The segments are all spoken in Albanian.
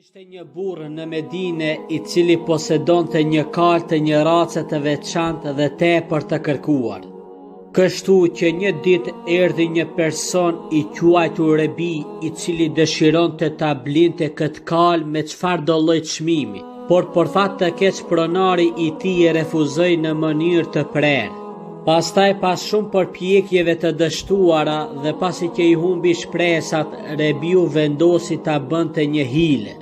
Ishte një burr në Medinë I cili posedonte një kalë të një race të veçantë dhe tepër të kërkuar. Kështu që një ditë erdhi një person I quajtur Rebi I cili dëshironte ta blinte këtë kalë me çfarëdo lloj çmimi, por për fat të keq pronari I tij e refuzoi në mënyrë të prerë. Pastaj pas shumë përpjekjeve të dështuara dhe pasi që I humbi shpresat, Rebiu vendosi ta bënte një hile.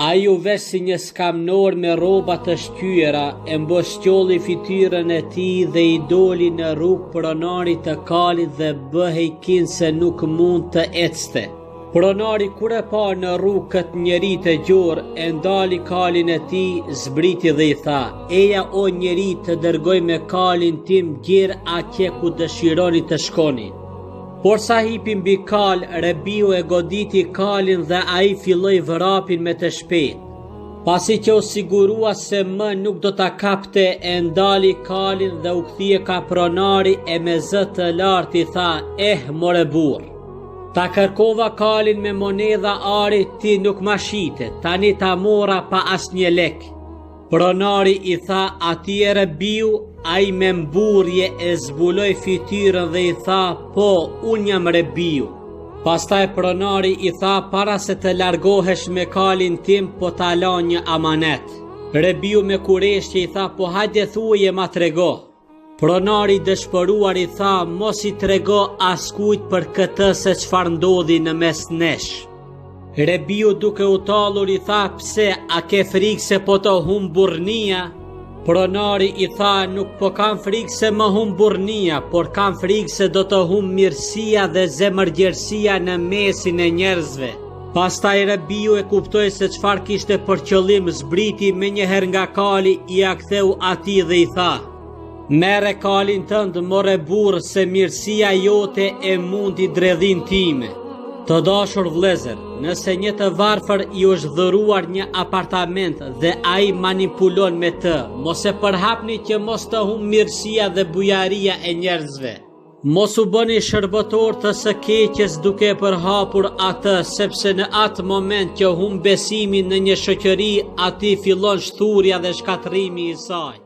Ai u vesh si një skamnor me rroba të shtyera, e mbështjolli fytyrën e tij dhe I doli në rrugë pronarit të kalit dhe bëhej kin se nuk mund të ecte. Pronari kur e pa në rrugë këtë njeri të gjorë, e ndali kalin e tij, zbriti dhe I tha: "Eja o njeri, të dërgoj me kalin tim gjerë atje ku dëshironi të shkoni." Por sa hipi mbi kal, Rebiu e goditi kalin dhe ai filloi vrapin me të shpejtë. Pasi që u sigurua se më nuk do ta kapte, e ndali kalin dhe u kthye ka pronari e me zë të lartë I tha: more burr, ta kërkova kalin me monedha ari, ti nuk ma shite, tani ta mora pa asnjë lek." Pronari I tha atij Rebiu, ai me mburje e zbuloi fytyrën dhe I tha: "Po, unë jam Rebiu." Pastaj pronari I tha: "Para se të largohesh me kalin tim, po ta la një amanet." Rebiu me kureshje I tha: "Po hajde thuaje ma trego." Pronari dëshpëruar I tha: "Mos I trego askujt për këtë se çfarë ndodhi në mes nesh." Rebiu duke u tallur I tha: "Pse, a ke frikë se po të humb burrnia?" Pronari I tha: "Nuk po kam frikë se më humb burrnia, por kam frikë se do të humb mirësia dhe zemërgjerësia në mesin e njerëzve." Pastaj Rebiu e kuptoi se çfarë kishte për qëllim, zbriti menjëherë nga kali, ia ktheu atij dhe I tha: "Merre kalin tënd, more burr, se mirësia jote e mundi dredhin time." Të dashur vëllezër, nëse një të varfër I është dhëruar një apartament dhe ai manipulon me të, mos e përhapni që mos të humb mirësia dhe bujaria e njerëzve. Mos u bëni shërbëtor të së keqes duke e përhapur atë, sepse në atë moment që humb besimin në një shoqëri, aty fillon shturja dhe shkatrimi I saj.